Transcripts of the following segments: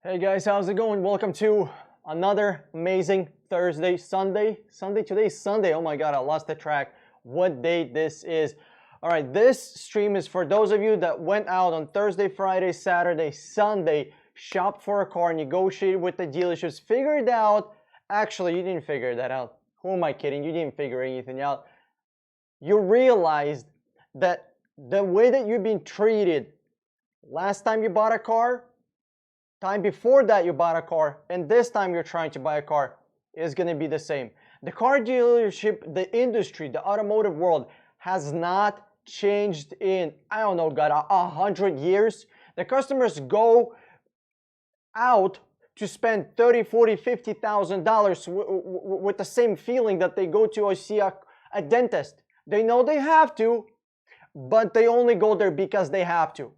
Hey guys, how's it going? Welcome to another amazing Sunday. Today's Sunday. Oh my God, I lost the track. What date this is? All right, this stream is for those of you that went out on Thursday, Friday, Saturday, Sunday, shopped for a car, negotiated with the dealerships, figured out. Actually, you didn't figure that out. Who am I kidding? You didn't figure anything out. You realized that the way that you've been treated last time you bought a car, time before that you bought a car, and this time you're trying to buy a car is going to be the same. The car dealership, the industry, the automotive world has not changed in, I don't know, God, 100 years. The customers go out to spend $30, $40, $50,000 with the same feeling that they go to see a dentist. They know they have to, but they only go there because they have to.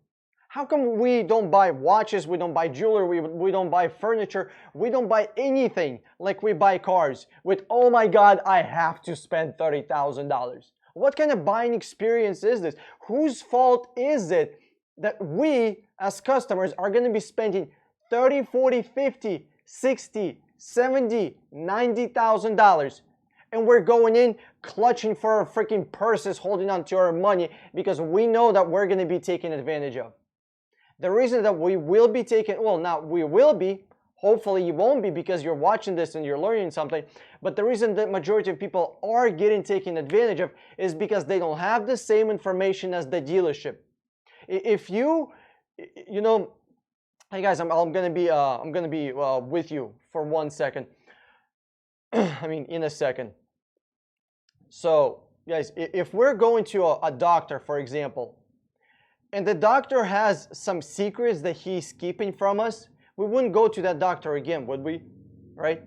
How come we don't buy watches, we don't buy jewelry, we don't buy furniture, we don't buy anything like we buy cars with, oh my God, I have to spend $30,000. What kind of buying experience is this? Whose fault is it that we as customers are going to be spending $30, $40, $50, $60, $70, $90,000 and we're going in clutching for our freaking purses, holding on to our money because we know that we're going to be taken advantage of? The reason that we will be taken, well, not we will be, hopefully you won't be because you're watching this and you're learning something, but the reason that majority of people are getting taken advantage of is because they don't have the same information as the dealership. If you know, hey guys, I'm gonna be with you for 1 second. I mean, in a second. So, guys, if we're going to a doctor, for example, and the doctor has some secrets that he's keeping from us, we wouldn't go to that doctor again, would we? Right?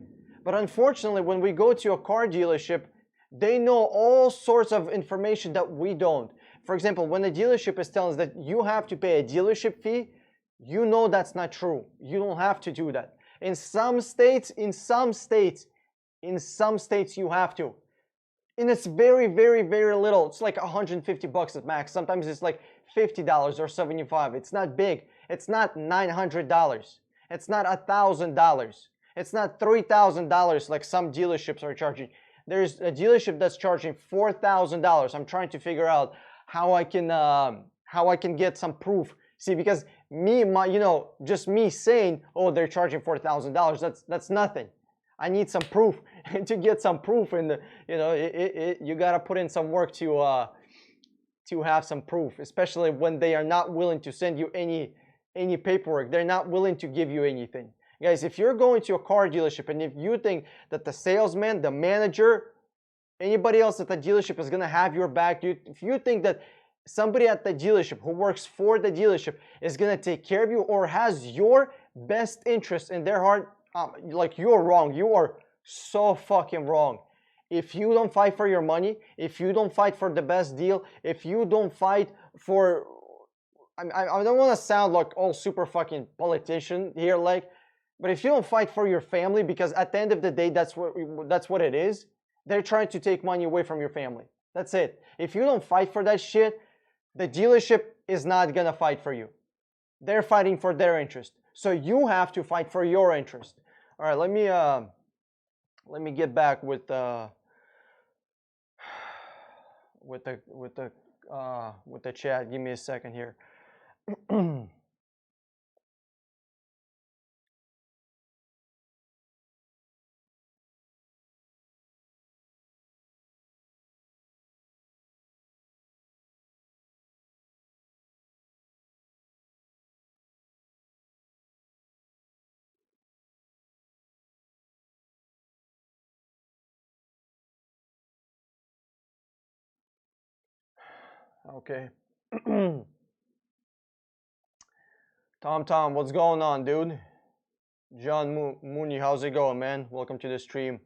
But unfortunately, when we go to a car dealership, they know all sorts of information that we don't. For example, when the dealership is telling us that you have to pay a dealership fee, you know that's not true. You don't have to do that. In some states, you have to. And it's very, very, very little. It's like 150 bucks at max. Sometimes it's like $50 or $75. It's not big. It's not $900. It's not $1,000. It's not $3,000 like some dealerships are charging. There's a dealership that's charging $4,000. I'm trying to figure out how I can get some proof. See, because just me saying, oh, they're charging $4,000. That's nothing. I need some proof. And to get some proof, and you gotta put in some work to have some proof, especially when they are not willing to send you any paperwork. They're not willing to give you anything. Guys, if you're going to a car dealership and if you think that the salesman, the manager, anybody else at the dealership is gonna have your back, if you think that somebody at the dealership who works for the dealership is gonna take care of you or has your best interest in their heart, like, you're wrong. You are so fucking wrong. If you don't fight for your money, if you don't fight for the best deal, if you don't fight for, I don't want to sound like all super fucking politician here, but if you don't fight for your family, because at the end of the day, that's what it is. They're trying to take money away from your family. That's it. If you don't fight for that shit, the dealership is not gonna fight for you. They're fighting for their interest. So you have to fight for your interest. All right, let me get back with the chat. Give me a second here. Okay. Tom, what's going on, dude? John Mooney, how's it going, man? Welcome to the stream.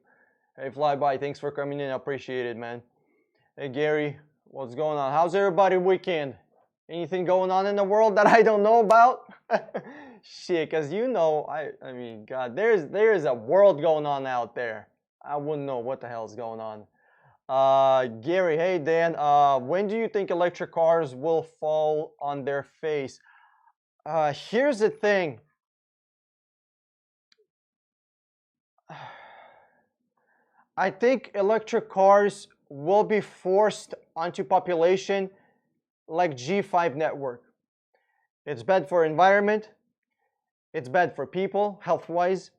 Hey, Flyby, thanks for coming in. I appreciate it, man. Hey, Gary, what's going on? How's everybody weekend? Anything going on in the world that I don't know about? Shit, because I mean, God, there is a world going on out there. I wouldn't know what the hell is going on. Gary, hey Dan, when do you think electric cars will fall on their face? Here's the thing. I think electric cars will be forced onto population like G5 network. It's bad for environment, it's bad for people health-wise,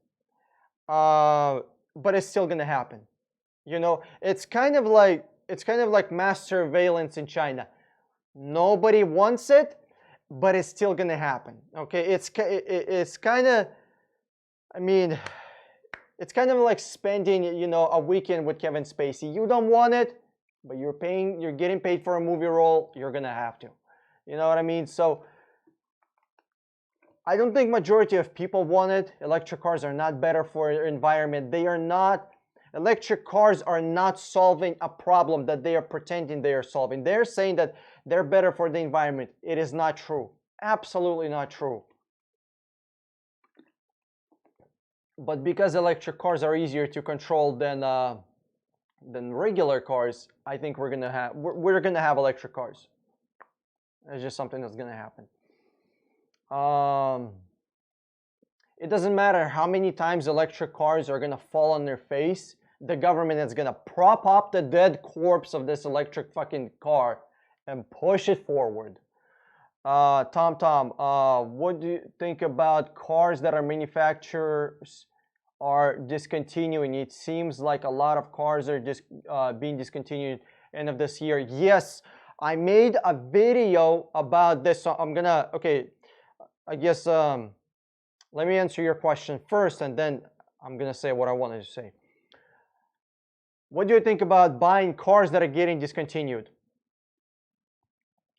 but it's still gonna happen. You know, it's kind of like mass surveillance in China. Nobody wants it, but it's still gonna happen. Okay, it's kind of, I mean, it's kind of like spending, you know, a weekend with Kevin Spacey. You don't want it, but you're getting paid for a movie role. You're gonna have to. You know what I mean? So I don't think majority of people want it. Electric cars are not better for the environment. They are not. Electric cars are not solving a problem that they are pretending they are solving. They're saying that they're better for the environment. It is not true. Absolutely not true. But because electric cars are easier to control than regular cars, I think we're gonna have electric cars. It's just something that's gonna happen. It doesn't matter how many times electric cars are gonna fall on their face. The government is gonna prop up the dead corpse of this electric fucking car and push it forward. Tom, what do you think about cars that are manufacturers are discontinuing? It seems like a lot of cars are being discontinued end of this year. Yes, I made a video about this. So I'm gonna, okay, I guess let me answer your question first, and then I'm gonna say what I wanted to say. What do you think about buying cars that are getting discontinued?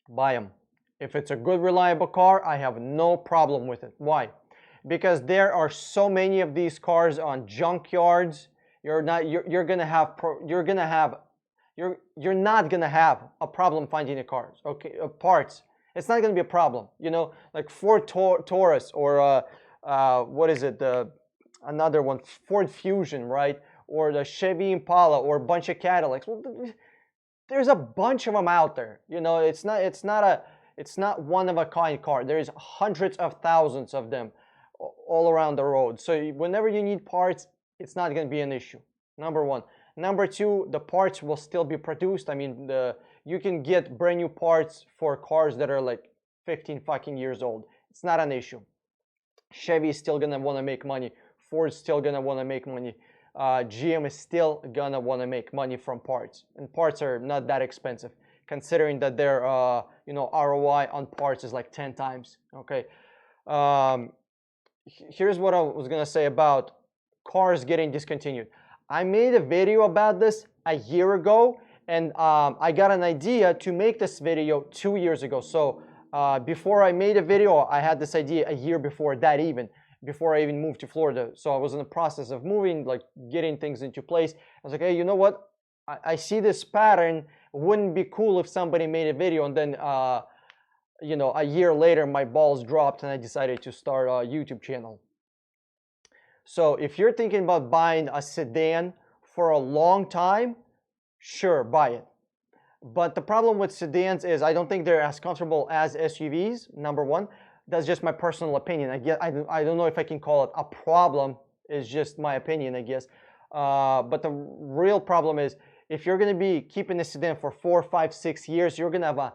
Buy them. If it's a good, reliable car, I have no problem with it. Why? Because there are so many of these cars on junkyards. You're not gonna have a problem finding the cars. Okay, parts. It's not gonna be a problem. You know, like Ford Taurus or what is it? Another one, Ford Fusion, right? Or the Chevy Impala or a bunch of Cadillacs. Well, there's a bunch of them out there. You know, it's not one of a kind car. There's hundreds of thousands of them all around the road. So whenever you need parts, it's not going to be an issue. Number one. Number two, the parts will still be produced. I mean, you can get brand new parts for cars that are like 15 fucking years old. It's not an issue. Chevy is still going to want to make money. Ford's still going to want to make money. GM is still going to want to make money from parts. And parts are not that expensive, considering that their ROI on parts is like 10 times. Okay. Here's what I was gonna say about cars getting discontinued. I made a video about this a year ago, and I got an idea to make this video 2 years ago. So before I made a video, I had this idea a year before that, even before I even moved to Florida. So I was in the process of moving, like getting things into place. I was like, hey, you know what? I see this pattern. Wouldn't be cool if somebody made a video, and then a year later my balls dropped and I decided to start a YouTube channel. So if you're thinking about buying a sedan for a long time, sure, buy it. But the problem with sedans is I don't think they're as comfortable as SUVs, number one. That's just my personal opinion. I don't know if I can call it a problem. It's just my opinion, I guess. But the real problem is, if you're going to be keeping a sedan for 4, 5, 6 years, you're going to have a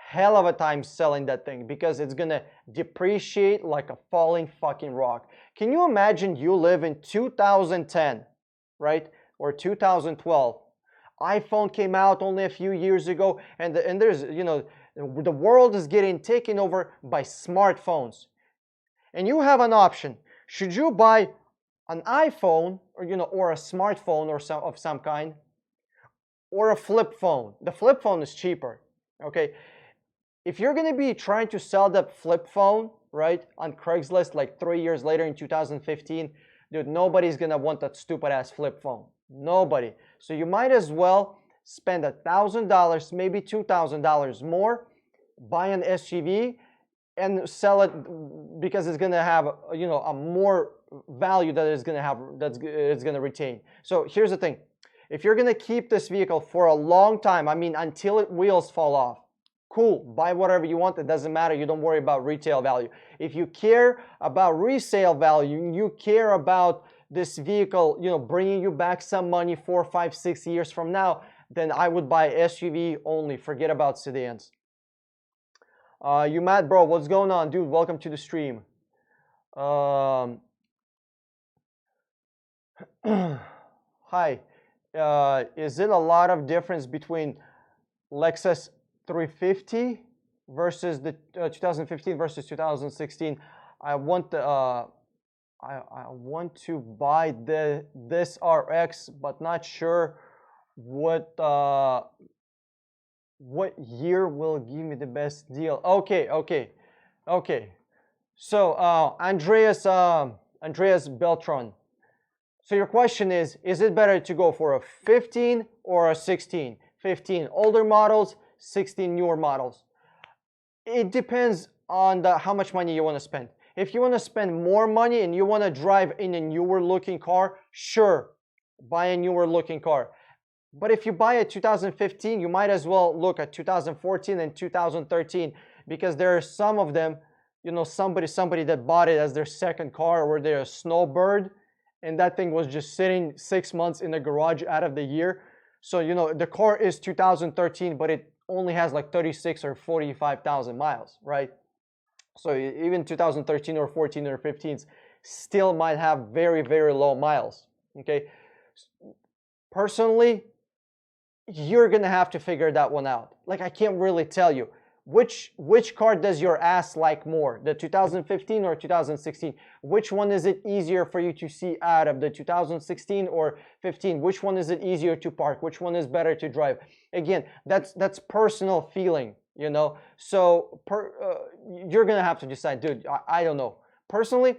hell of a time selling that thing, because it's going to depreciate like a falling fucking rock. Can you imagine you live in 2010, right? Or 2012. iPhone came out only a few years ago, and there's, the world is getting taken over by smartphones. And you have an option. Should you buy an iPhone or a smartphone of some kind, or a flip phone? The flip phone is cheaper, okay? If you're going to be trying to sell that flip phone, right, on Craigslist like 3 years later in 2015, dude, nobody's going to want that stupid ass flip phone. Nobody. So you might as well spend $1,000, maybe $2,000 more, buy an SUV and sell it, because it's going to have, a more value that it's going to have, it's going to retain. So here's the thing. If you're going to keep this vehicle for a long time, I mean, until wheels fall off, cool, buy whatever you want. It doesn't matter. You don't worry about retail value. If you care about resale value, you care about this vehicle, you know, bringing you back some money 4, 5, 6 years from now, then I would buy SUV only. Forget about sedans. You mad, bro? What's going on, dude? Welcome to the stream. Hi. Is it a lot of difference between Lexus 350 versus the 2015 versus 2016? I want the I want to buy this RX, but not sure what year will give me the best deal. Okay. So Andreas Beltran. So your question is it better to go for a 15 or a 16? 15 older models, 16 newer models. It depends on how much money you want to spend. If you want to spend more money and you want to drive in a newer looking car, sure, buy a newer looking car. But if you buy a 2015, you might as well look at 2014 and 2013, because there are some of them, you know, somebody that bought it as their second car, or they're a snowbird, and that thing was just sitting 6 months in the garage out of the year. So, you know, the car is 2013, but it only has like 36 or 45,000 miles, right? So even 2013 or 14 or 15s still might have very, very low miles, okay? Personally, you're gonna have to figure that one out. Like, I can't really tell you. Which car does your ass like more, the 2015 or 2016? Which one is it easier for you to see out of, the 2016 or 15? Which one is it easier to park? Which one is better to drive? Again, that's personal feeling, you know. So you're gonna have to decide, dude. I don't know. Personally,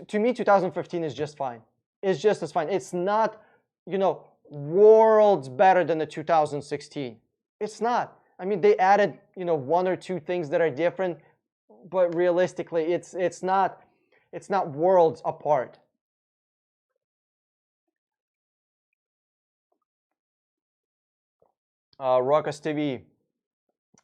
to me, 2015 is just fine. It's just as fine. It's not, you know, worlds better than the 2016. It's not. I mean, they added, you know, 1 or 2 things that are different, but realistically, it's not worlds apart. Ruckus TV.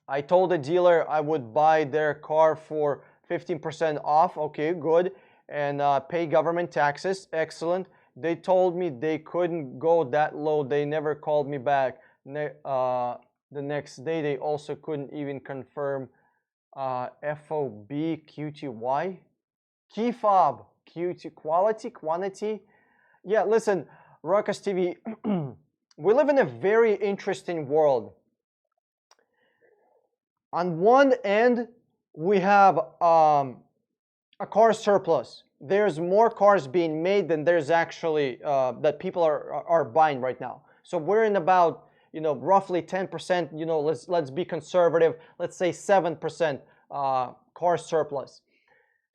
I told the dealer I would buy their car for 15% off. Okay, good. And pay government taxes. Excellent. They told me they couldn't go that low. They never called me back. The next day, they also couldn't even confirm FOB QTY. Key fob, QT, quality, quantity. Yeah, listen, Ruckus TV, we live in a very interesting world. On one end, we have a car surplus. There's more cars being made than there's actually that people are buying right now. So we're in about, you know, roughly 10%, you know, let's be conservative, let's say 7% car surplus.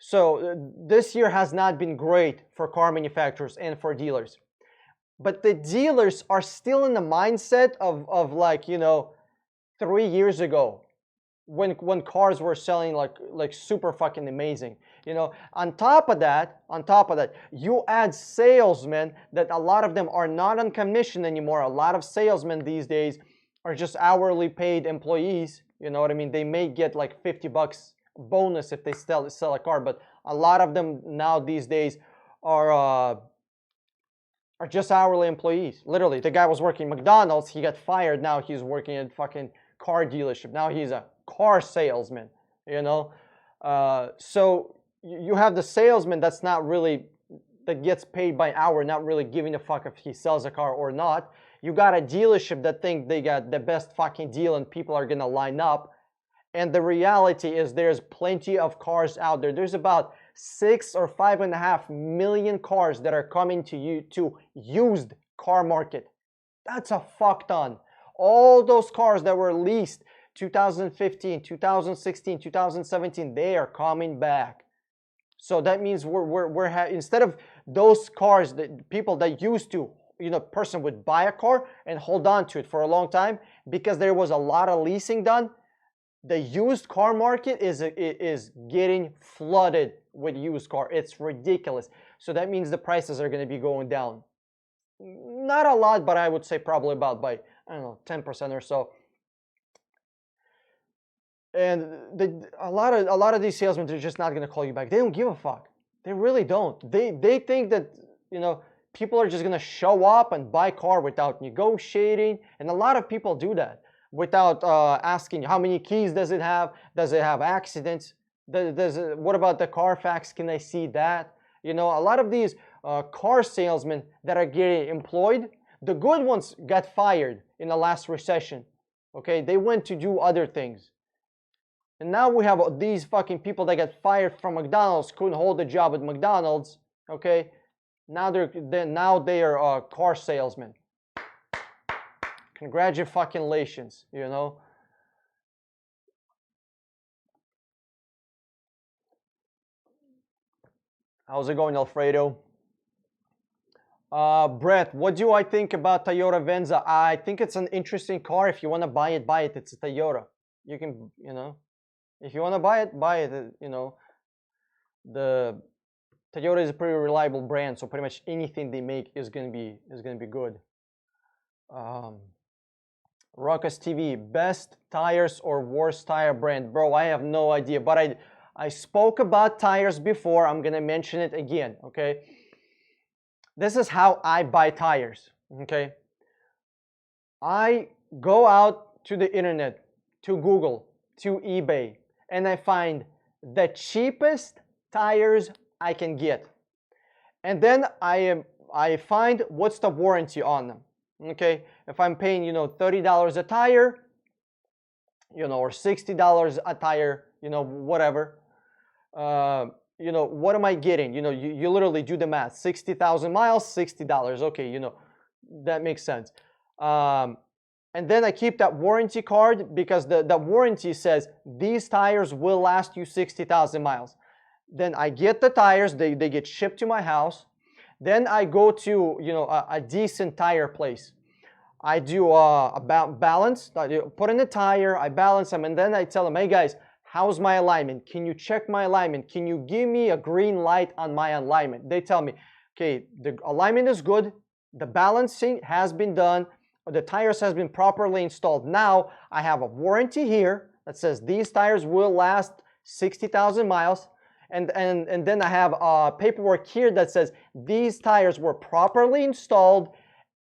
So this year has not been great for car manufacturers and for dealers. But the dealers are still in the mindset of like, you know, 3 years ago, when cars were selling like super fucking amazing. You know, on top of that, you add salesmen that a lot of them are not on commission anymore. A lot of salesmen these days are just hourly paid employees. You know what I mean? They may get like $50 bonus if they sell a car, but a lot of them now these days are just hourly employees. Literally, the guy was working McDonald's, he got fired. Now he's working at fucking car dealership. Now he's a car salesman. You know, so you have the salesman that gets paid by hour, not really giving a fuck if he sells a car or not. You got a dealership that think they got the best fucking deal and people are gonna line up. And the reality is there's plenty of cars out there. There's about 6 or 5.5 million cars that are coming to used car market. That's a fuck ton. All those cars that were leased 2015, 2016, 2017, they are coming back. So that means we're instead of those cars that people that used to, you know, person would buy a car and hold on to it for a long time because there was a lot of leasing done. The used car market is getting flooded with used car. It's ridiculous. So that means the prices are going to be going down. Not a lot, but I would say probably about by, I don't know, 10% or so. And a lot of these salesmen, they're just not going to call you back. They don't give a fuck. They really don't. They think that you know, people are just gonna show up and buy car without negotiating, and a lot of people do that without asking how many keys does it have accidents, what about the Carfax, can I see that? You know, a lot of these car salesmen that are getting employed, the good ones got fired in the last recession. Okay, they went to do other things. And now we have these fucking people that got fired from McDonald's, couldn't hold a job at McDonald's. Okay, now they are car salesmen. Congratulations, you know. How's it going, Alfredo? Brett, what do I think about Toyota Venza? I think it's an interesting car. If you want to buy it, buy it. It's a Toyota. You can, you know, if you want to buy it, buy it. You know, the Toyota is a pretty reliable brand, so pretty much anything they make is gonna be good. Ruckus TV, best tires or worst tire brand? Bro, I have no idea, but I spoke about tires before. I'm gonna mention it again. Okay. This is how I buy tires, okay? I go out to the internet, to Google, to eBay, and I find the cheapest tires I can get. And then I find what's the warranty on them, okay? If I'm paying, you know, $30 a tire, you know, or $60 a tire, you know, whatever, you know, what am I getting? You know, you literally do the math. 60,000 miles, $60. Okay, you know, that makes sense. And then I keep that warranty card because the warranty says these tires will last you 60,000 miles. Then I get the tires, they get shipped to my house. Then I go to, you know, a decent tire place. I do a balance, I put in the tire, I balance them, and then I tell them, hey guys, how's my alignment? Can you check my alignment? Can you give me a green light on my alignment? They tell me, okay, the alignment is good. The balancing has been done. The tires has been properly installed. Now I have a warranty here that says these tires will last 60,000 miles. And then I have paperwork here that says these tires were properly installed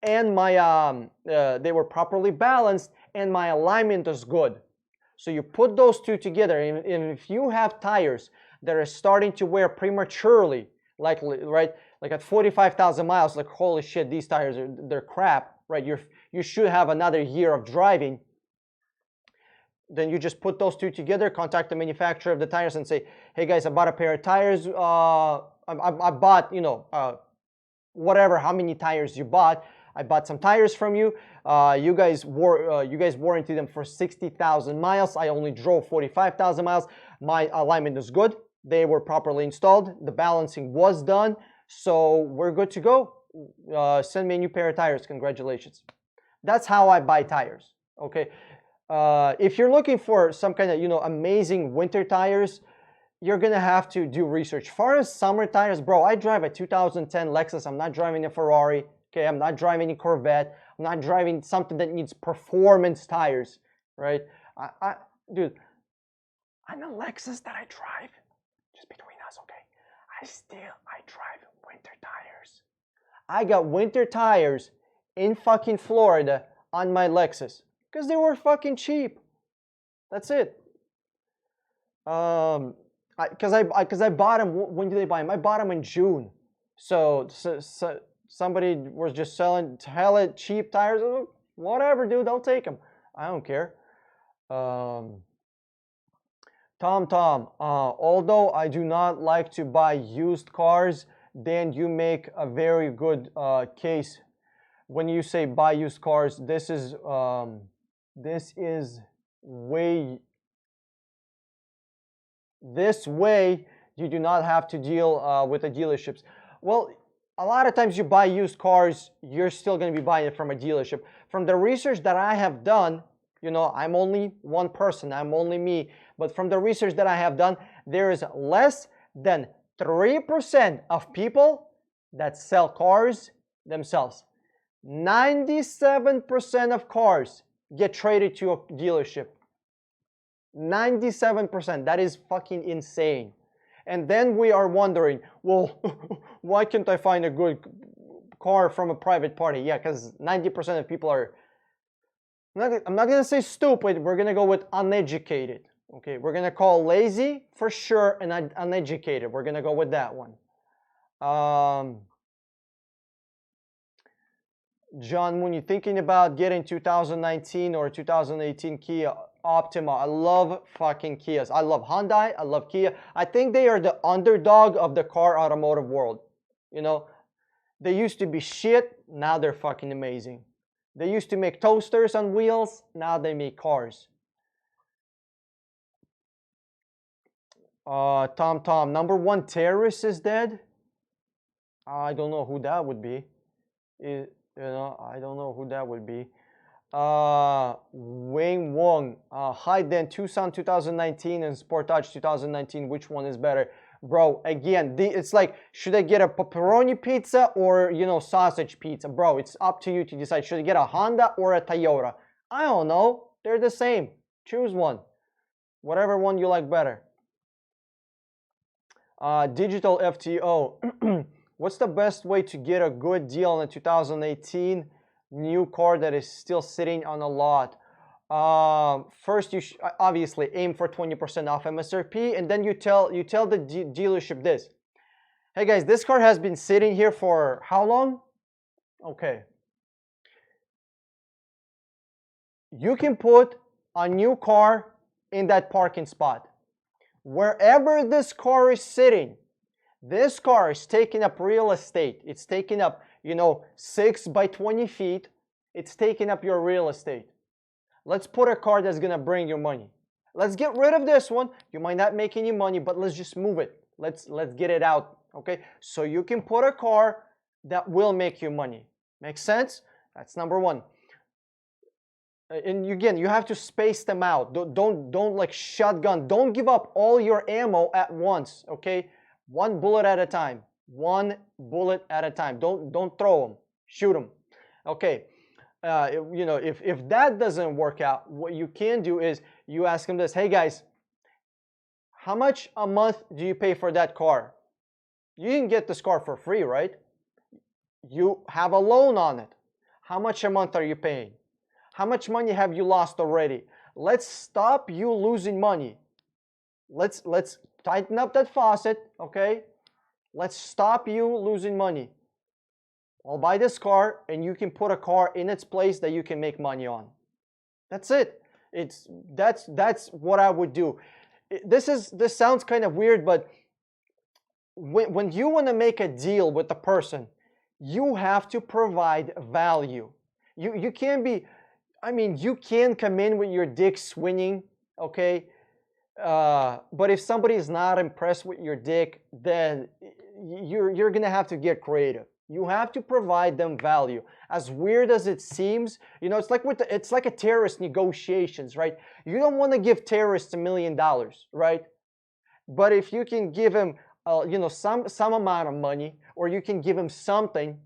and my they were properly balanced and my alignment is good. So you put those two together, and if you have tires that are starting to wear prematurely, like right, like at 45,000 miles, like holy shit, these tires they're crap, right? You should have another year of driving. Then you just put those two together, contact the manufacturer of the tires, and say, hey guys, I bought a pair of tires. I bought, you know, whatever, how many tires you bought. I bought some tires from you. You guys warranty them for 60,000 miles. I only drove 45,000 miles. My alignment is good. They were properly installed. The balancing was done. So we're good to go. Send me a new pair of tires. Congratulations. That's how I buy tires. Okay. If you're looking for some kind of, you know, amazing winter tires, you're gonna have to do research. As far as summer tires, bro, I drive a 2010 Lexus. I'm not driving a Ferrari. Okay, I'm not driving a Corvette. I'm not driving something that needs performance tires, right? Dude, I'm a Lexus that I drive. Just between us, okay? I drive winter tires. I got winter tires in fucking Florida on my Lexus because they were fucking cheap. That's it. Because I bought them. When did I buy them? I bought them in June. So somebody was just selling hella cheap tires. Whatever, dude, I'll take them. I don't care. Tom, although I do not like to buy used cars, then you make a very good case. When you say buy used cars, this is way. This way, you do not have to deal with the dealerships. Well, a lot of times you buy used cars, you're still going to be buying it from a dealership. From the research that I have done, you know, I'm only one person, I'm only me. But from the research that I have done, there is less than 3% of people that sell cars themselves. 97% of cars get traded to a dealership. 97%. That is fucking insane. And then we are wondering, well, why can't I find a good car from a private party? Yeah, because 90% of people are, I'm not going to say stupid, we're going to go with uneducated. Okay, we're going to call lazy for sure and uneducated. We're going to go with that one. John, when you're thinking about getting 2019 or 2018 Kia Optima, I love fucking Kias. I love Hyundai, I love Kia. I think they are the underdog of the car automotive world. You know, they used to be shit, now they're fucking amazing. They used to make toasters on wheels, now they make cars. Tom, number one terrorist is dead? I don't know who that would be. I don't know who that would be. Wayne Wong, hi Dan, Tucson 2019 and Sportage 2019, which one is better? Bro, again, it's like, should I get a pepperoni pizza or, sausage pizza? Bro, it's up to you to decide. Should I get a Honda or a Toyota? I don't know. They're the same. Choose one. Whatever one you like better. Digital FTO. What's the best way to get a good deal on a 2018 new car that is still sitting on a lot? First, you obviously aim for 20% off MSRP, and then you tell the dealership this. Hey guys, this car has been sitting here for how long? Okay. You can put a new car in that parking spot. Wherever this car is sitting, this car is taking up real estate. It's taking up, 6 by 20 feet. It's taking up your real estate. Let's put a car that's going to bring you money. Let's get rid of this one. You might not make any money, but let's just move it. Let's get it out, okay? So you can put a car that will make you money. Make sense? That's number one. And again, you have to space them out. Don't like shotgun. Don't give up all your ammo at once, okay? One bullet at a time. One bullet at a time. Don't throw them. Shoot them. Okay. If that doesn't work out, what you can do is you ask them this. Hey guys, how much a month do you pay for that car? You didn't get this car for free, right? You have a loan on it. How much a month are you paying? How much money have you lost already? Let's stop you losing money. Let's tighten up that faucet, okay? Let's stop you losing money. I'll buy this car and you can put a car in its place that you can make money on. That's it. That's what I would do. This sounds kind of weird, but when you want to make a deal with a person, you have to provide value. You can't be, you can come in with your dick swinging, okay? But if somebody is not impressed with your dick, then you're gonna have to get creative. You have to provide them value. As weird as it seems, it's like a terrorist negotiations, right? You don't want to give terrorists $1 million, right? But if you can give him, some amount of money, or you can give him something,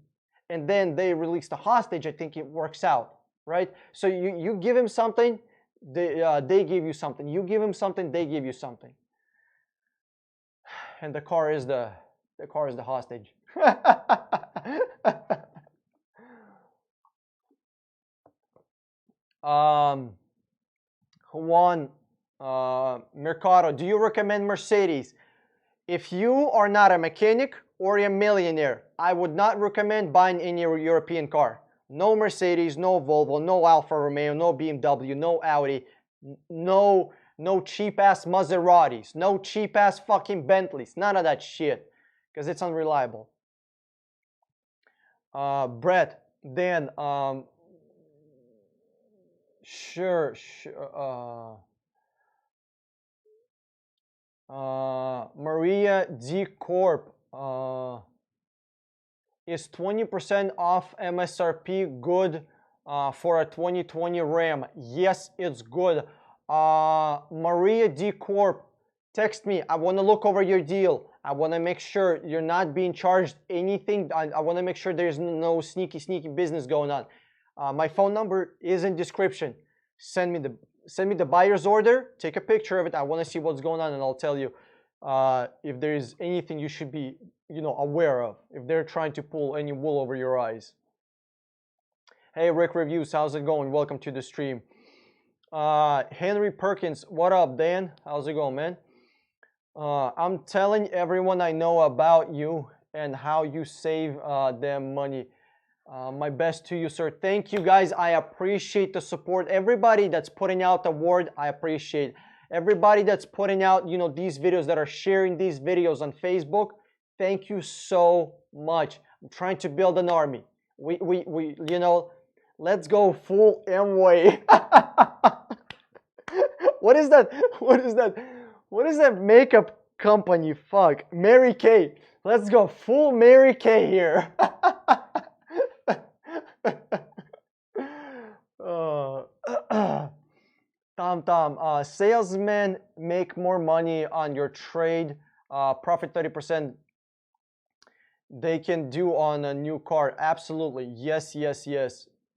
and then they release the hostage, I think it works out, right? So you give him something, they give you something. You give him something, they give you something. And the car is the hostage. Juan Mercado, do you recommend Mercedes? If you are not a mechanic or a millionaire, I would not recommend buying any European car. No Mercedes, no Volvo, no Alfa Romeo, no BMW, no Audi, no cheap-ass Maseratis, no cheap-ass fucking Bentleys, none of that shit, because it's unreliable. Brett, Dan, sure, Maria D Corp, is 20% off MSRP good for a 2020 Ram? Yes, it's good. Maria D Corp, text me. I want to look over your deal. I want to make sure you're not being charged anything. I want to make sure there's no sneaky business going on. My phone number is in description. Send me the buyer's order. Take a picture of it. I want to see what's going on, and I'll tell you if there is anything you should be, aware of, if they're trying to pull any wool over your eyes. Hey, Rick Reviews, how's it going? Welcome to the stream. Henry Perkins, what up, Dan? How's it going, man? I'm telling everyone I know about you and how you save them money. My best to you, sir. Thank you, guys. I appreciate the support. Everybody that's putting out the word, I appreciate. Everybody that's putting out, these videos, that are sharing these videos on Facebook, thank you so much. I'm trying to build an army. We let's go full M-way. What is that? What is that? What is that makeup company? Fuck. Mary Kay. Let's go full Mary Kay here. Tom, salesmen make more money on your trade, profit 30% they can do on a new car. Absolutely. Yes.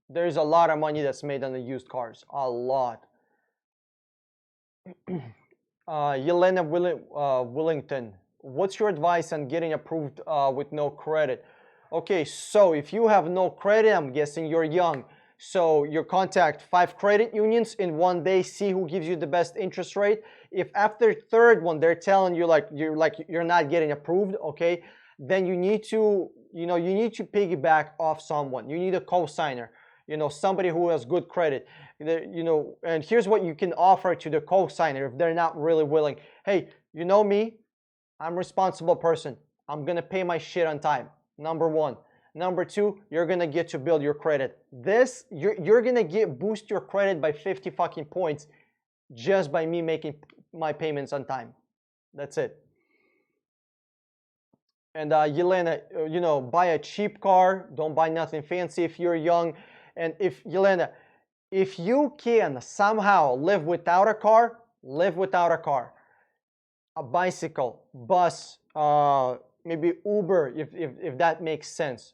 There's a lot of money that's made on the used cars. A lot. Yelena Willington, what's your advice on getting approved with no credit? Okay, so if you have no credit, I'm guessing you're young. So you contact 5 credit unions in one day, see who gives you the best interest rate. If after third one they're telling you you're not getting approved, okay, then you need to piggyback off someone. You need a co-signer, somebody who has good credit. And here's what you can offer to the co-signer if they're not really willing. Hey, you know me, I'm a responsible person. I'm gonna pay my shit on time. Number 1. Number 2, you're gonna get to build your credit. You're gonna boost your credit by 50 fucking points just by me making my payments on time. That's it. And Yelena, buy a cheap car. Don't buy nothing fancy if you're young. And if you can somehow live without a car, live without a car. A bicycle, bus, maybe Uber, if that makes sense,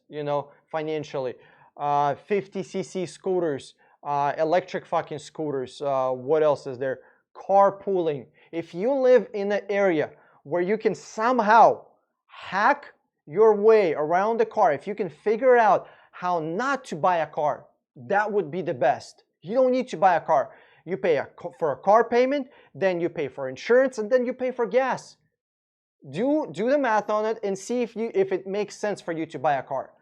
financially. 50cc scooters, electric fucking scooters. What else is there? Carpooling. If you live in an area where you can somehow hack your way around the car, if you can figure out how not to buy a car, that would be the best. You don't need to buy a car. You pay for a car payment, then you pay for insurance, and then you pay for gas. Do the math on it and see if it makes sense for you to buy a car.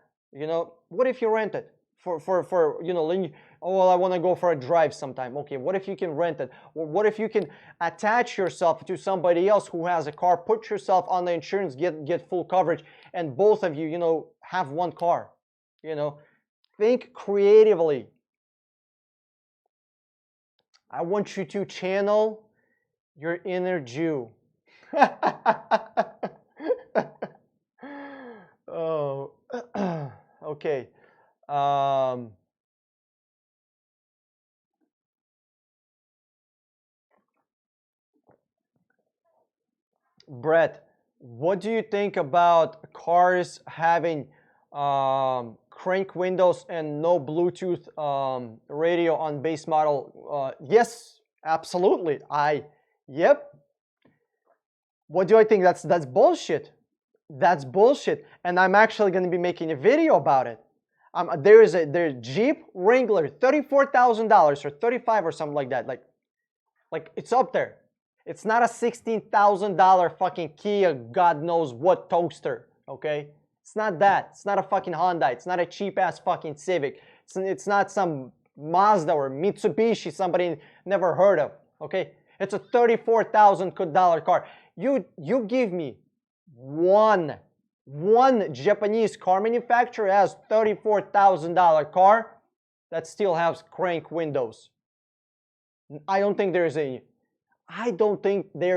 What if you rent it for well, I want to go for a drive sometime. Okay, what if you can rent it? Or what if you can attach yourself to somebody else who has a car, put yourself on the insurance, get full coverage, and both of you, have one car. Think creatively. I want you to channel your inner Jew. Oh, okay. Brett, what do you think about cars having crank windows and no Bluetooth radio on base model? Yes, absolutely. Yep. What do I think? That's bullshit. That's bullshit. And I'm actually going to be making a video about it. There's Jeep Wrangler, $34,000 or 35 or something like that. Like it's up there. It's not a $16,000 fucking Kia, God knows what toaster. Okay, it's not that. It's not a fucking Honda. It's not a cheap ass fucking Civic. It's not some Mazda or Mitsubishi somebody never heard of. Okay, it's a $34,000 car. You give me one Japanese car manufacturer has $34,000 car that still has crank windows. I don't think there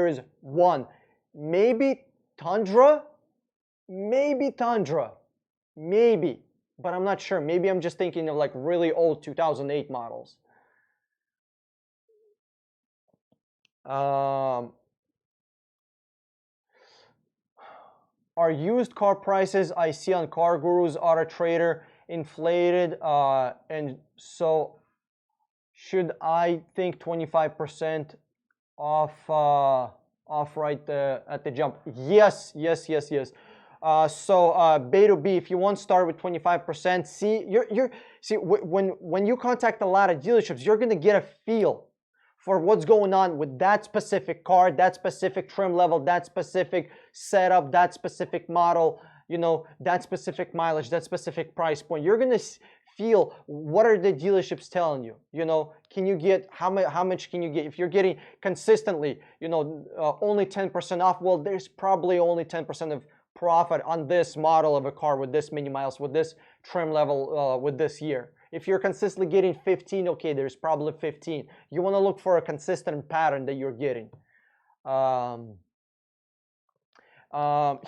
is one. Maybe Tundra, but I'm not sure. Maybe I'm just thinking of really old 2008 models. Are used car prices I see on Car Guru's Auto Trader inflated, and so should I think 25% off off right at the jump. Yes. So B to B, if you want to start with 25%, see when you contact a lot of dealerships, you're gonna get a feel for what's going on with that specific car, that specific trim level, that specific setup, that specific model, you know, that specific mileage, that specific price point. You're gonna feel what are the dealerships telling you. You know, can you get how much can you get? If you're getting consistently, you know, only 10% off, well, there's probably only 10% of profit on this model of a car with this many miles, with this trim level, with this year. If you're consistently getting 15, okay, there's probably 15. You want to look for a consistent pattern that you're getting.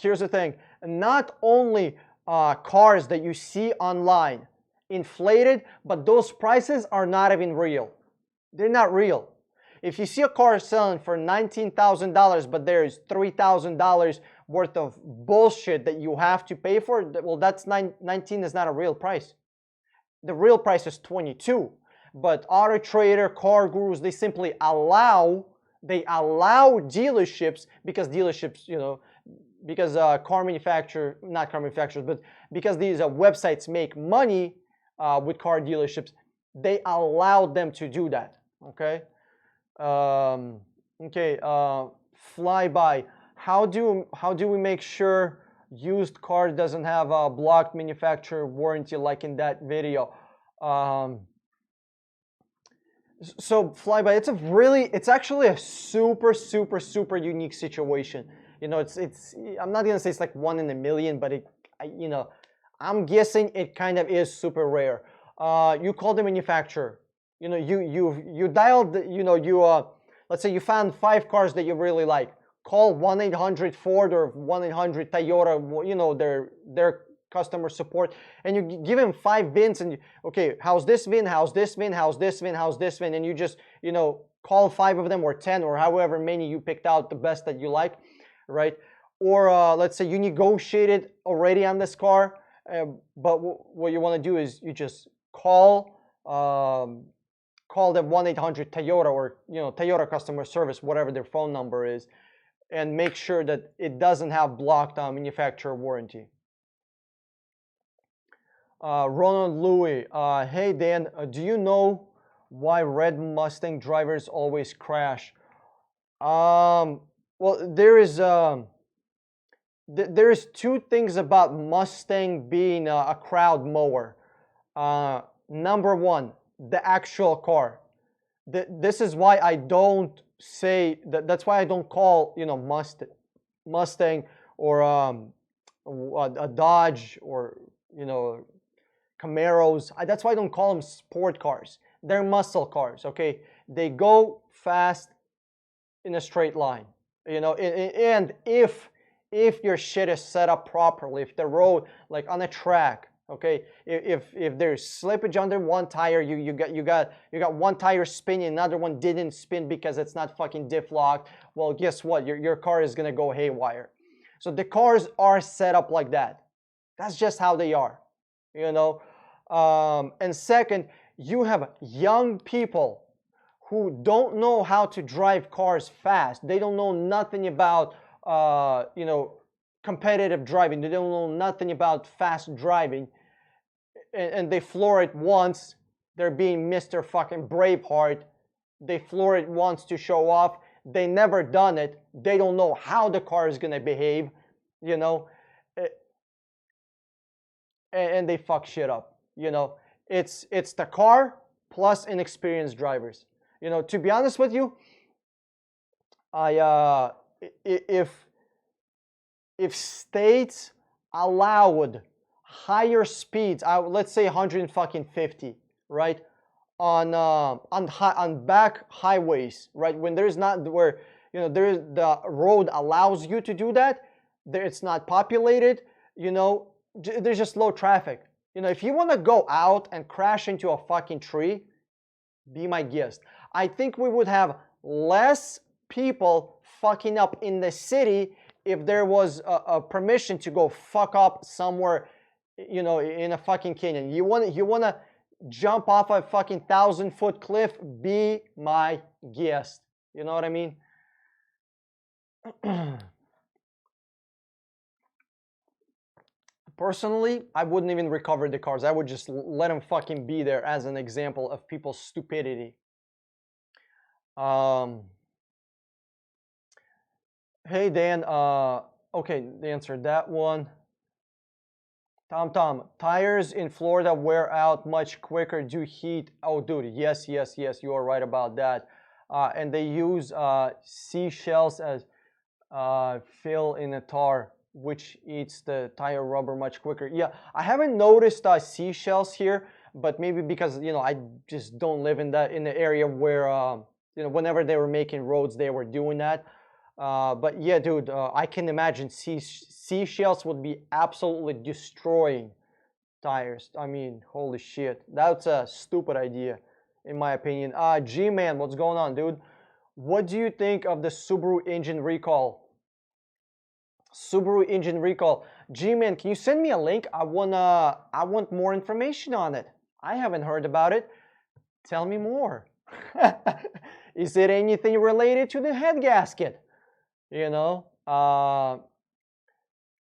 Here's the thing. Not only cars that you see online inflated, but those prices are not even real. They're not real. If you see a car selling for $19,000, but there's $3,000 worth of bullshit that you have to pay for, well, that's 19 is not a real price. The real price is 22. But Auto Trader, Car Gurus, they simply allow dealerships, because dealerships, you know, because not car manufacturers, but because these websites make money with car dealerships, they allow them to do that. Okay. Flyby. How do we make sure used car doesn't have a blocked manufacturer warranty like in that video? So Flyby, it's actually a super unique situation. You know, I'm not gonna say it's like 1 in a million, but you know, I'm guessing it kind of is super rare. You call the manufacturer. You know, you dialed, you know, let's say you found 5 cars that you really like. Call 1-800-Ford or 1-800-Toyota, you know, their customer support, and you give them 5 VINs, and okay, how's this VIN, how's this VIN, how's this VIN, how's this VIN, and you just, you know, call 5 of them or 10 or however many you picked out, the best that you like, right? Or let's say you negotiated already on this car, but what you want to do is you just call them 1-800-Toyota or, you know, Toyota customer service, whatever their phone number is, and make sure that it doesn't have blocked manufacturer warranty. Ronald Louis, hey Dan, do you know why red Mustang drivers always crash? Well, there is 2 things about Mustang being a crowd mower. Number 1, the actual car. This is why I don't say that's why I don't call, you know, Mustang or a Dodge or, you know, Camaros. That's why I don't call them sport cars. They're muscle cars. Okay, they go fast in a straight line. You know, and if your shit is set up properly, if the road, like on a track, okay, if there's slippage under one tire, you got one tire spinning, another one didn't spin because it's not fucking diff locked, well, guess what, your car is gonna go haywire. So the cars are set up like that. That's just how they are, you know. And second, you have young people who don't know how to drive cars fast. They don't know nothing about you know, competitive driving. They don't know nothing about fast driving, and they floor it once. They're being Mr. fucking Braveheart. They floor it once to show off. They never done it. They don't know how the car is gonna behave, you know, and they fuck shit up. You know, it's the car plus inexperienced drivers. You know, to be honest with you, if states allowed higher speeds, let's say 150, right, on back highways, right, when there's not, where, you know, the road allows you to do that, it's not populated, you know, there's just low traffic. You know, if you want to go out and crash into a fucking tree, be my guest. I think we would have less people fucking up in the city if there was a permission to go fuck up somewhere, you know, in a fucking canyon. You want to jump off a fucking 1,000-foot cliff, be my guest. You know what I mean? Personally, I wouldn't even recover the cars. I would just let them fucking be there as an example of people's stupidity. Hey Dan, okay, they answered that one. Tom, tires in Florida wear out much quicker due heat. Oh, dude, yes, you are right about that. And they use seashells as fill in a tar, which eats the tire rubber much quicker. Yeah, I haven't noticed seashells here, but maybe because I just don't live in the area where whenever they were making roads, they were doing that. But yeah, dude, I can imagine seashells would be absolutely destroying tires. I mean, holy shit. That's a stupid idea, in my opinion. G-Man, what's going on, dude? What do you think of the Subaru engine recall? Subaru engine recall. G-Man, can you send me a link? I want more information on it. I haven't heard about it. Tell me more. Is it anything related to the head gasket?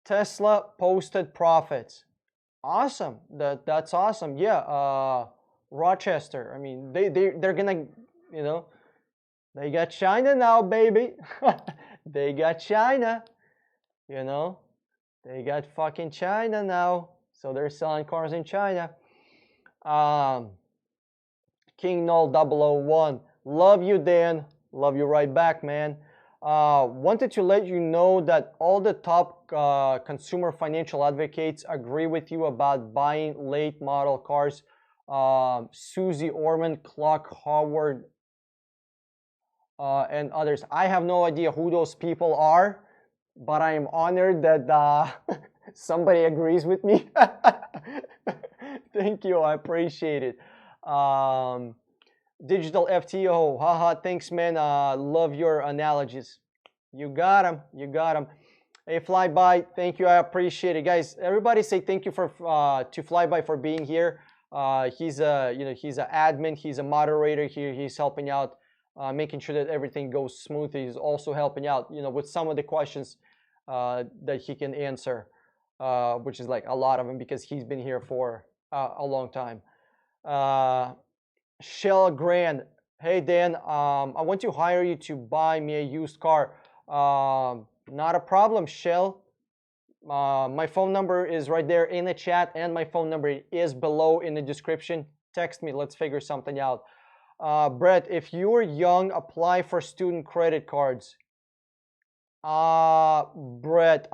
Tesla posted profits. Awesome. That's awesome. Yeah. Rochester. I mean, they're gonna, they got China now, baby. They got China. They got fucking China now. So they're selling cars in China. King Null 001. Love you, Dan. Love you right back, man. Wanted to let you know that all the top consumer financial advocates agree with you about buying late model cars. Susie Orman, Clark Howard, and others. I have no idea who those people are, but I am honored that somebody agrees with me. Thank you, I appreciate it. Digital FTO, haha, thanks, man. Love your analogies. You got them. Hey, Flyby, thank you. I appreciate it, guys. Everybody say thank you for to Flyby for being here. He's he's an admin. He's a moderator here. He's helping out, making sure that everything goes smooth. He's also helping out, with some of the questions that he can answer, which is like a lot of them because he's been here for a long time. Shell Grand, hey Dan, I want to hire you to buy me a used car. Not a problem, Shell. My phone number is right there in the chat, and my phone number is below in the description. Text me, let's figure something out. Brett, if you're young, apply for student credit cards. Brett,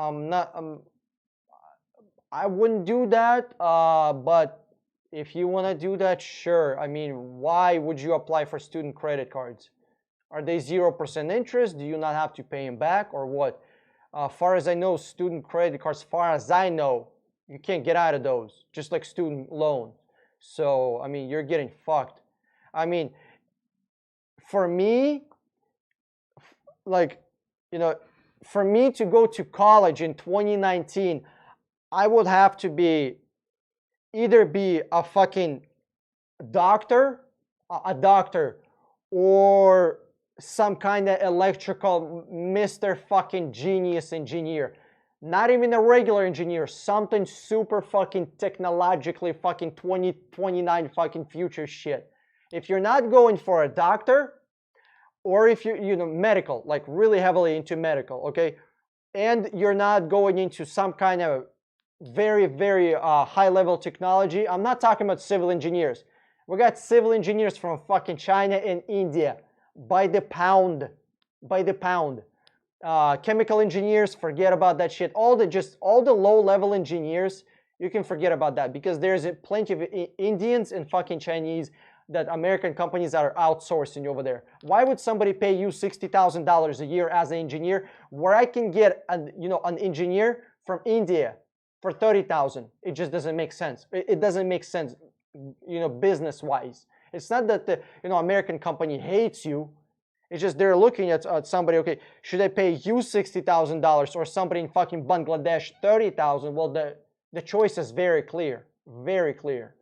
I wouldn't do that, but if you want to do that, sure. I mean, why would you apply for student credit cards? Are they 0% interest? Do you not have to pay them back or what? Far as I know, student credit cards, far as I know, you can't get out of those, just like student loan. So, I mean, you're getting fucked. I mean, for me, for me to go to college in 2019, I would have to either be a fucking doctor, or some kind of electrical Mr. fucking genius engineer. Not even a regular engineer, something super fucking technologically fucking 2029 fucking future shit. If you're not going for a doctor, or if you're medical, like really heavily into medical, okay, and you're not going into some kind of very, very high level technology. I'm not talking about civil engineers. We got civil engineers from fucking China and India by the pound. Chemical engineers, forget about that shit. All the low level engineers, you can forget about that because there's plenty of Indians and fucking Chinese that American companies are outsourcing over there. Why would somebody pay you $60,000 a year as an engineer where I can get an engineer from India for 30,000? It just doesn't make sense. It doesn't make sense, business wise. It's not that the American company hates you. It's just they're looking at somebody. Okay, should I pay you $60,000 or somebody in fucking Bangladesh 30,000? Well, the choice is very clear, very clear.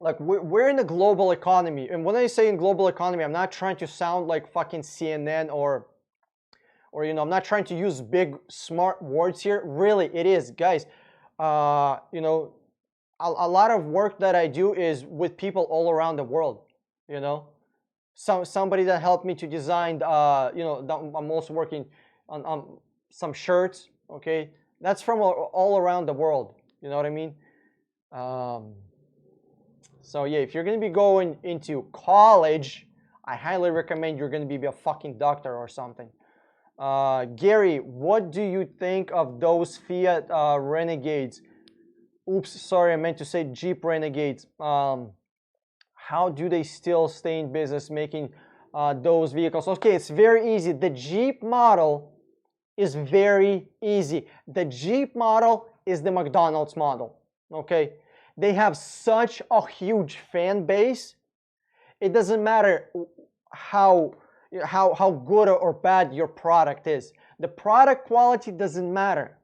like we're in a global economy, and when I say in global economy, I'm not trying to sound like fucking CNN or you know, I'm not trying to use big smart words here. Really, it is, guys. You know, a lot of work that I do is with people all around the world. You know, somebody that helped me to design. You know, I'm also working on some shirts. Okay, that's from all around the world. You know what I mean? So yeah, if you're gonna be going into college, I highly recommend you're gonna be a fucking doctor or something. Gary, what do you think of those Fiat Renegades? Oops, sorry, I meant to say Jeep Renegades. How do they still stay in business making those vehicles? Okay, it's very easy. The Jeep model is very easy. The Jeep model is the McDonald's model. Okay, they have such a huge fan base. It doesn't matter how good or bad your product is. The product quality doesn't matter.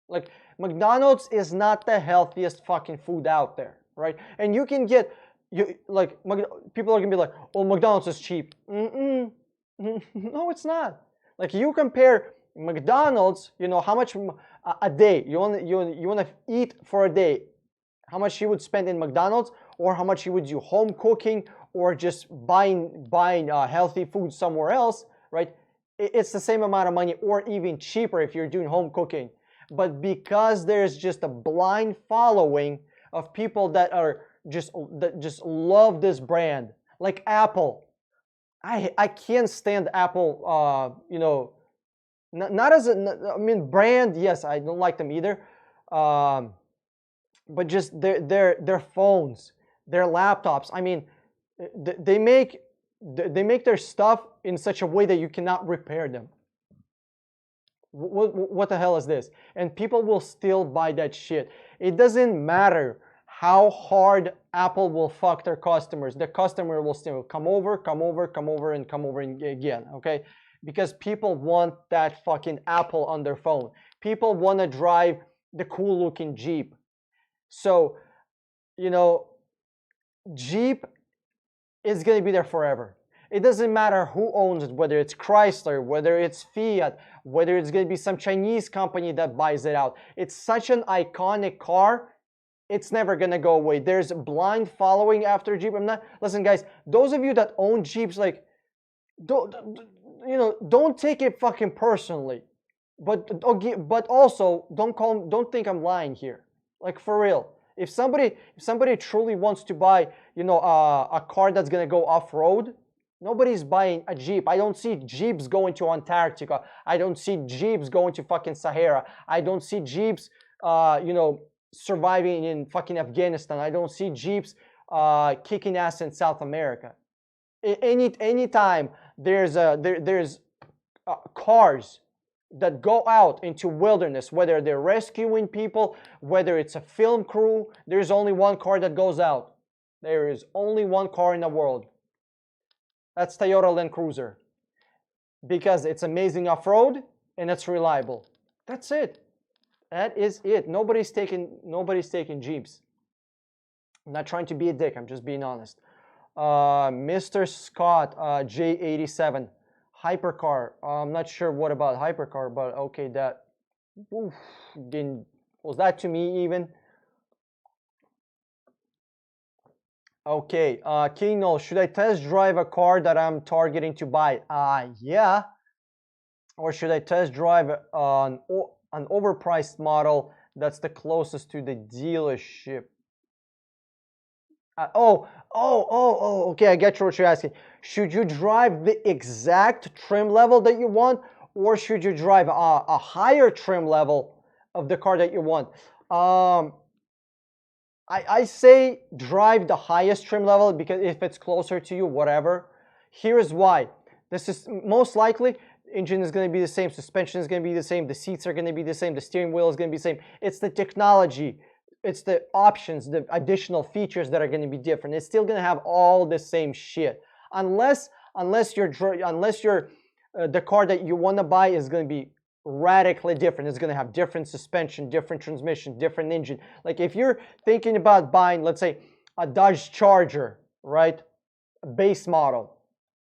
Like McDonald's is not the healthiest fucking food out there, right? And you can get people are gonna be like, "Oh, McDonald's is cheap." No, it's not. Like you compare McDonald's, you know how much a day you want to eat for a day, how much you would spend in McDonald's, or how much you would do home cooking, or just buying healthy food somewhere else, right? It's the same amount of money, or even cheaper if you're doing home cooking. But because there's just a blind following of people that just love this brand, like Apple. I can't stand Apple. You know, not as I mean brand. Yes, I don't like them either. But just their phones, their laptops. I mean, they make their stuff in such a way that you cannot repair them. What the hell is this? And people will still buy that shit. It doesn't matter how hard Apple will fuck their customers. The customer will still come over again, okay? Because people want that fucking Apple on their phone. People want to drive the cool looking Jeep. So, you know, Jeep is going to be there forever. It doesn't matter who owns it, whether it's Chrysler, whether it's Fiat, whether it's going to be some Chinese company that buys it out. It's such an iconic car. It's never going to go away. There's a blind following after Jeep. Listen, guys, those of you that own Jeeps, like, don't take it fucking personally. But also don't think I'm lying here. Like, for real. If somebody truly wants to buy, a car that's going to go off-road, nobody's buying a Jeep. I don't see Jeeps going to Antarctica. I don't see Jeeps going to fucking Sahara. I don't see Jeeps, surviving in fucking Afghanistan. I don't see Jeeps kicking ass in South America. Anytime there's cars that go out into wilderness, whether they're rescuing people, whether it's a film crew, there's only one car that goes out. There is only one car in the world. That's Toyota Land Cruiser. Because it's amazing off-road and it's reliable. That's it. That is it. Nobody's taking Jeeps. I'm not trying to be a dick. I'm just being honest. Mr. Scott, J87. Hypercar. I'm not sure what about hypercar, but okay, that was that to me even? Okay, Kino, should I test drive a car that I'm targeting to buy? Yeah. Or should I test drive an overpriced model that's the closest to the dealership? Okay, I get what you're asking. Should you drive the exact trim level that you want, or should you drive a higher trim level of the car that you want? I say drive the highest trim level, because if it's closer to you, whatever. Here's why. This is most likely, engine is going to be the same, suspension is going to be the same, the seats are going to be the same, the steering wheel is going to be the same. It's the technology. It's the options, the additional features that are going to be different. It's still going to have all the same shit, unless the car that you want to buy is going to be radically different. It's going to have different suspension, different transmission, different engine. Like if you're thinking about buying, let's say, a Dodge Charger, right? A base model,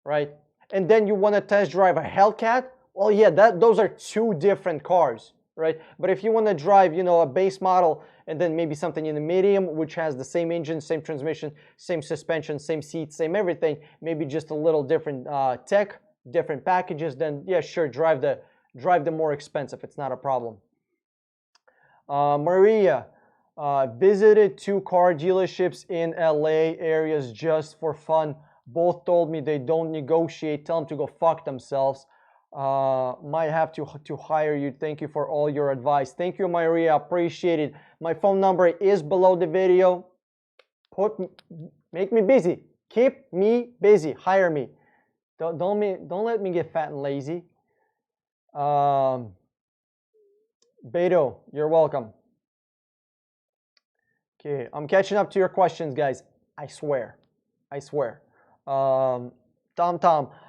right? And then you want to test drive a Hellcat, well, yeah, those are two different cars, right? But if you want to drive, you know, a base model and then maybe something in the medium, which has the same engine, same transmission, same suspension, same seats, same everything, maybe just a little different tech, different packages, then yeah, sure, drive the more expensive. It's not a problem. Maria, visited 2 car dealerships in LA areas just for fun. Both told me they don't negotiate. Tell them to go fuck themselves. Might have to hire you. Thank you for all your advice. Thank you, Maria. Appreciate it. My phone number is below the video. Make me busy. Keep me busy. Hire me. Don't let me get fat and lazy. Beto, you're welcome. Okay, I'm catching up to your questions, guys. I swear. Tom,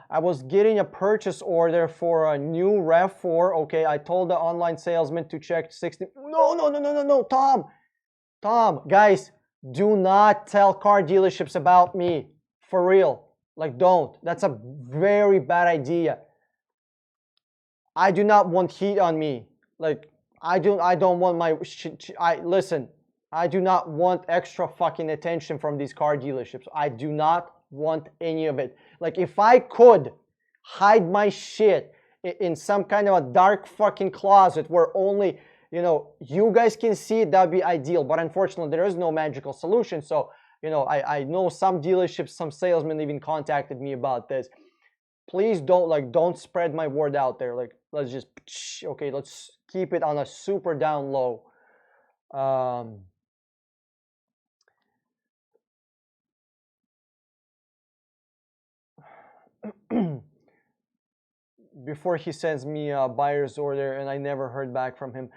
I was getting a purchase order for a new RAV4. Okay, I told the online salesman to check 60. No, Tom, guys, do not tell car dealerships about me. For real. Like, don't. That's a very bad idea. I do not want heat on me. Like, I don't want my listen. I do not want extra fucking attention from these car dealerships. I do not want any of it. Like, if I could hide my shit in some kind of a dark fucking closet where only, you know, you guys can see it, that'd be ideal. But unfortunately, there is no magical solution. So, you know, I know some dealerships, some salesmen even contacted me about this. Please don't spread my word out there. Like, let's just, okay, let's keep it on a super down low. Before he sends me a buyer's order and I never heard back from him.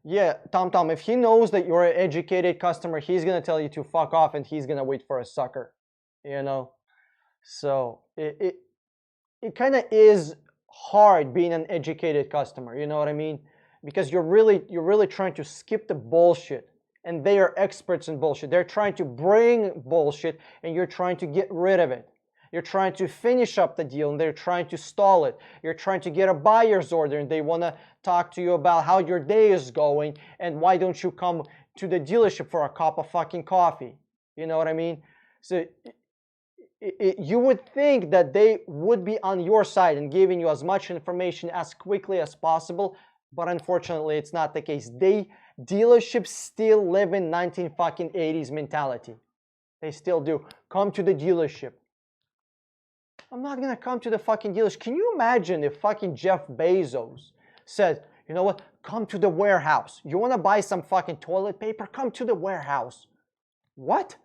Yeah, Tom, if he knows that you're an educated customer, he's going to tell you to fuck off and he's going to wait for a sucker, you know? So it kind of is hard being an educated customer, you know what I mean? Because you're really trying to skip the bullshit, and they are experts in bullshit. They're trying to bring bullshit and you're trying to get rid of it. You're trying to finish up the deal and they're trying to stall it. You're trying to get a buyer's order and they want to talk to you about how your day is going and why don't you come to the dealership for a cup of fucking coffee. You know what I mean? So you would think that they would be on your side and giving you as much information as quickly as possible, but unfortunately it's not the case. Dealerships still live in 1980s mentality. They still do. Come to the dealership. I'm not gonna come to the fucking dealers. Can you imagine if fucking Jeff Bezos said, you know what, come to the warehouse. You wanna buy some fucking toilet paper? Come to the warehouse. What?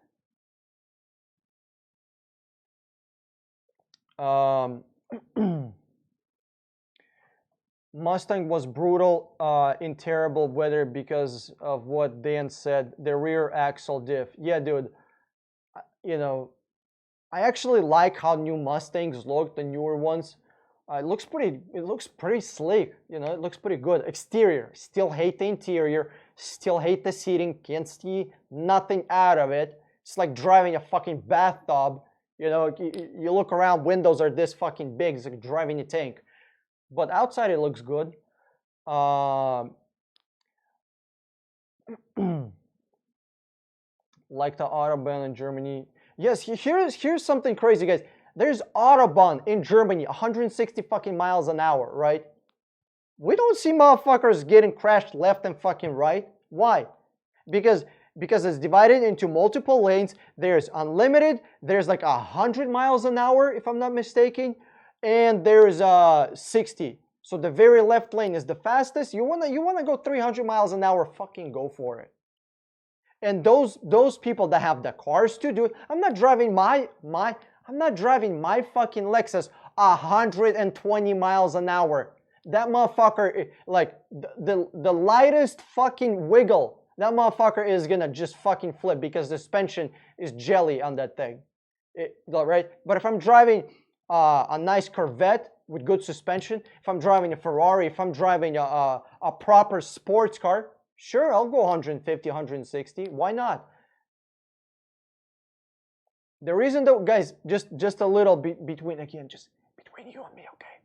Mustang was brutal in terrible weather because of what Dan said, the rear axle diff. Yeah, dude, you know, I actually like how new Mustangs look, the newer ones. It looks pretty sleek, you know, it looks pretty good. Exterior, still hate the interior, still hate the seating, can't see nothing out of it. It's like driving a fucking bathtub, you know, you look around, windows are this fucking big, it's like driving a tank. But outside it looks good. Like the Autobahn in Germany. Yes, here's something crazy, guys. There's Autobahn in Germany, 160 fucking miles an hour, right? We don't see motherfuckers getting crashed left and fucking right. Why? Because it's divided into multiple lanes. There's unlimited. There's like 100 miles an hour, if I'm not mistaken, and there's 60. So the very left lane is the fastest. You wanna go 300 miles an hour? Fucking go for it. And those people that have the cars to do it, I'm not driving my fucking Lexus 120 miles an hour. That motherfucker, like the lightest fucking wiggle, that motherfucker is gonna just fucking flip because the suspension is jelly on that thing, right? But if I'm driving a nice Corvette with good suspension, if I'm driving a Ferrari, if I'm driving a proper sports car, sure, I'll go 150, 160. Why not? The reason though, guys, just a little bit between, again, just between you and me, okay?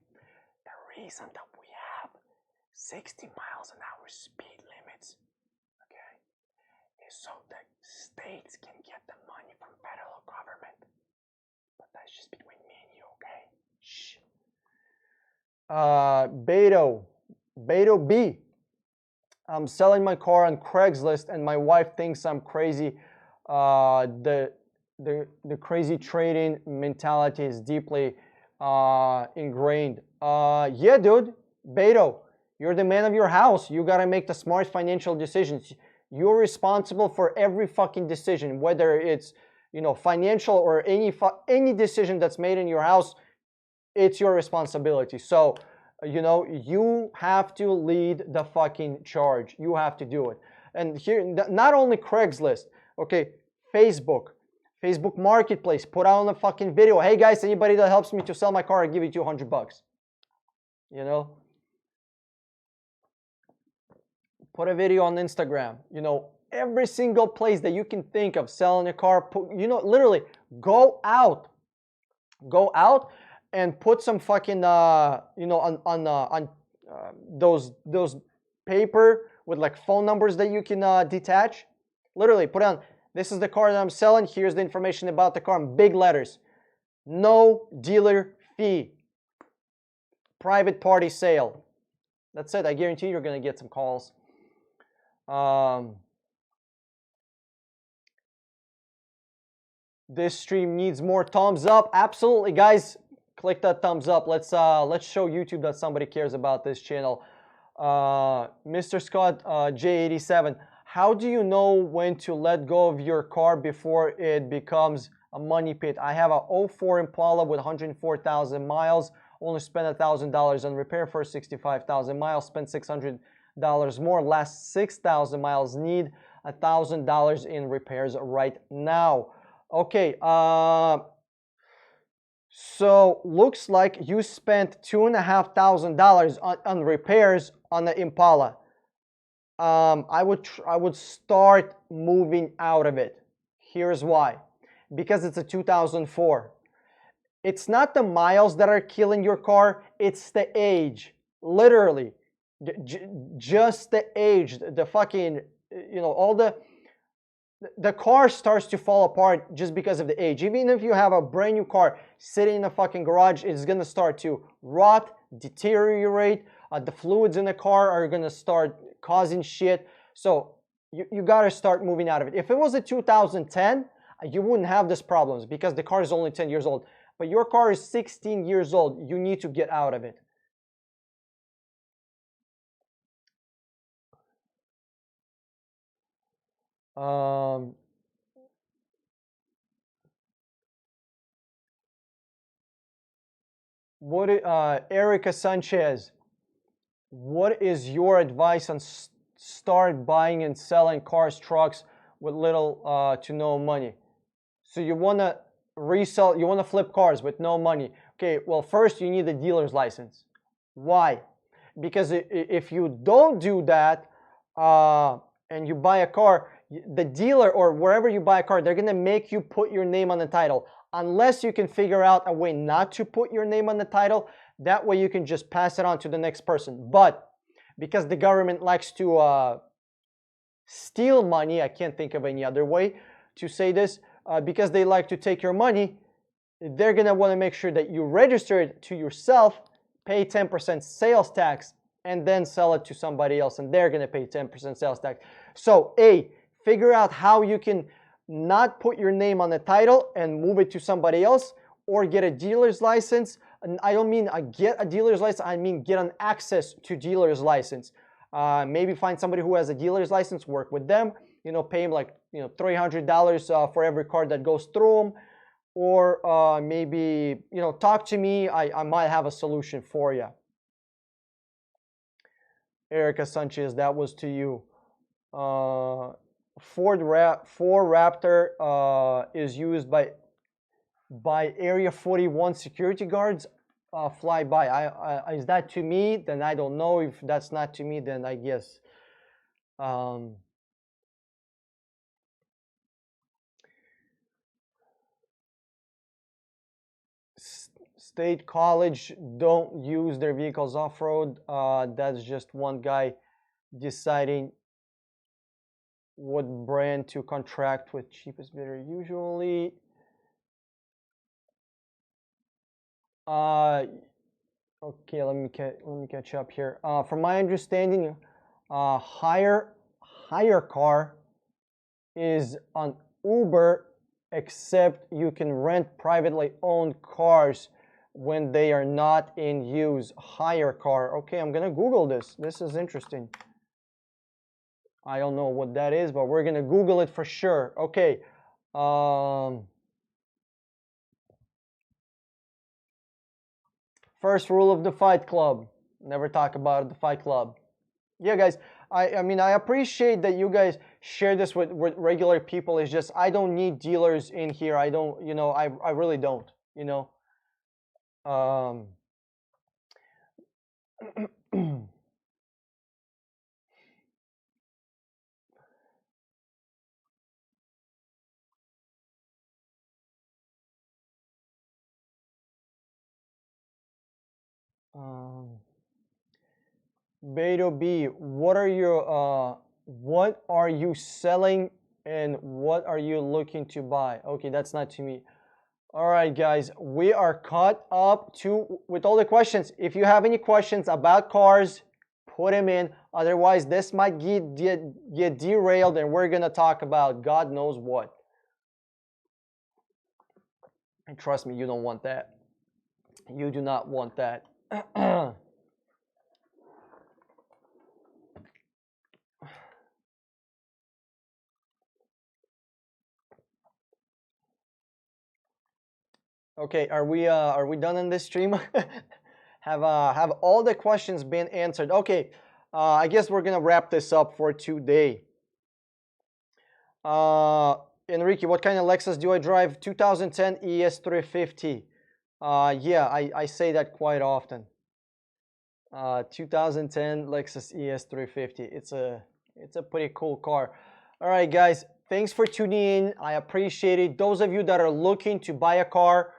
The reason that we have 60 miles an hour speed limits, okay, is so that states can get the money from federal government. But that's just between me and you, okay? Shh. Beto B. I'm selling my car on Craigslist and my wife thinks I'm crazy. The crazy trading mentality is deeply ingrained. Yeah, dude, Beto, you're the man of your house. You gotta make the smart financial decisions. You're responsible for every fucking decision, whether it's, you know, financial or any decision that's made in your house. It's your responsibility. So, you know, you have to lead the fucking charge. You have to do it. And here, not only Craigslist, okay, Facebook Marketplace, put out a fucking video. Hey guys, anybody that helps me to sell my car, I give you $200. You know, put a video on Instagram. You know, every single place that you can think of selling a car. You know, literally go out and put some fucking you know, on those paper with like phone numbers that you can detach. Literally put on, this is the car that I'm selling. Here's the information about the car in big letters. No dealer fee. Private party sale. That's it. I guarantee you're going to get some calls. This stream needs more thumbs up. Absolutely, guys. Click that thumbs up. Let's show YouTube that somebody cares about this channel. Mr. Scott J87. How do you know when to let go of your car before it becomes a money pit? I have a 04 Impala with 104,000 miles. Only spent $1,000 on repair for 65,000 miles. Spent $600 more. Last 6,000 miles. Need $1,000 in repairs right now. Okay. So looks like you spent $2,500 on repairs on the Impala. I would start moving out of it. Here's why. Because it's a 2004. It's not the miles that are killing your car, it's the age. Literally. Just the age, the fucking, you know, all the car starts to fall apart just because of the age. Even if you have a brand new car sitting in a fucking garage, it's gonna start to rot, deteriorate. The fluids in the car are gonna start causing shit. So you gotta start moving out of it. If it was a 2010, you wouldn't have these problems because the car is only 10 years old. But your car is 16 years old. You need to get out of it. Erica Sanchez, what is your advice on start buying and selling cars, trucks with little to no money? So you want to resell, you want to flip cars with no money. Okay, well, first you need a dealer's license. Why? Because if you don't do that and you buy a car, the dealer or wherever you buy a car, they're going to make you put your name on the title. Unless you can figure out a way not to put your name on the title, that way you can just pass it on to the next person. But because the government likes to steal money, I can't think of any other way to say this, because they like to take your money, they're going to want to make sure that you register it to yourself, pay 10% sales tax, and then sell it to somebody else, and they're going to pay 10% sales tax. So, A, figure out how you can not put your name on the title and move it to somebody else, or get a dealer's license. And I don't mean get a dealer's license, I mean get an access to dealer's license. Maybe find somebody who has a dealer's license, work with them, you know, pay them like, you know, $300 for every car that goes through them, or maybe, you know, talk to me. I might have a solution for you. Erica Sanchez, that was to you. Ford Raptor is used by Area 41 security guards. Fly by. Is that to me? Then I don't know. If that's not to me, then I guess. State College don't use their vehicles off-road. That's just one guy deciding what brand to contract with. Cheapest bidder usually. Okay, let me catch up here. From my understanding, hire car is on Uber, except you can rent privately owned cars when they are not in use. Hire car. Okay, I'm gonna Google this. This is interesting. I don't know what that is, but we're gonna Google it for sure. Okay. First rule of the Fight Club: never talk about the Fight Club. Yeah, guys. I mean, I appreciate that you guys share this with regular people. It's just I don't need dealers in here. I don't, you know, I really don't, you know. Beto B, what are you selling and what are you looking to buy? Okay, that's not to me. All right, guys, we are caught up with all the questions. If you have any questions about cars, put them in. Otherwise, this might get derailed and we're gonna talk about God knows what. And trust me, you don't want that. You do not want that. Okay, are we done in this stream? Have all the questions been answered? Okay, I guess we're gonna wrap this up for today. Enrique, what kind of Lexus do I drive? 2010 ES350. Yeah, I say that quite often. 2010 Lexus ES350. It's a pretty cool car. All right, guys, thanks for tuning in. I appreciate it. Those of you that are looking to buy a car,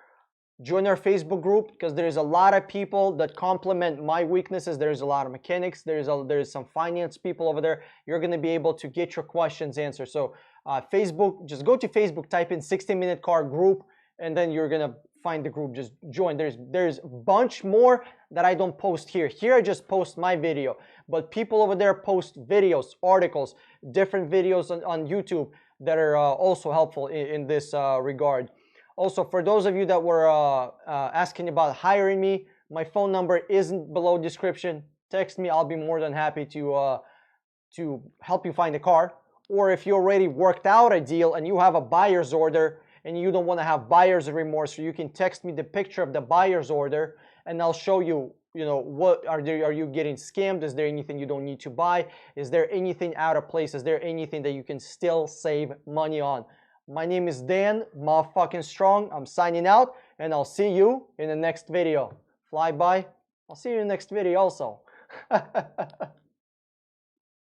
join our Facebook group because there's a lot of people that complement my weaknesses. There's a lot of mechanics. There's some finance people over there. You're going to be able to get your questions answered. So Facebook, just go to Facebook, type in 60-minute car group, and then you're going to find the group. Just join. There's a bunch more that I don't post here. Here I just post my video, but people over there post videos, articles, different videos on YouTube that are also helpful in this regard. Also, for those of you that were asking about hiring me, my phone number isn't below description. Text me. I'll be more than happy to help you find a car. Or if you already worked out a deal and you have a buyer's order and you don't want to have buyer's remorse, so you can text me the picture of the buyer's order and I'll show you, you know, what are you getting scammed? Is there anything you don't need to buy? Is there anything out of place? Is there anything that you can still save money on? My name is Dan, motherfucking strong. I'm signing out, and I'll see you in the next video. Fly by. I'll see you in the next video also.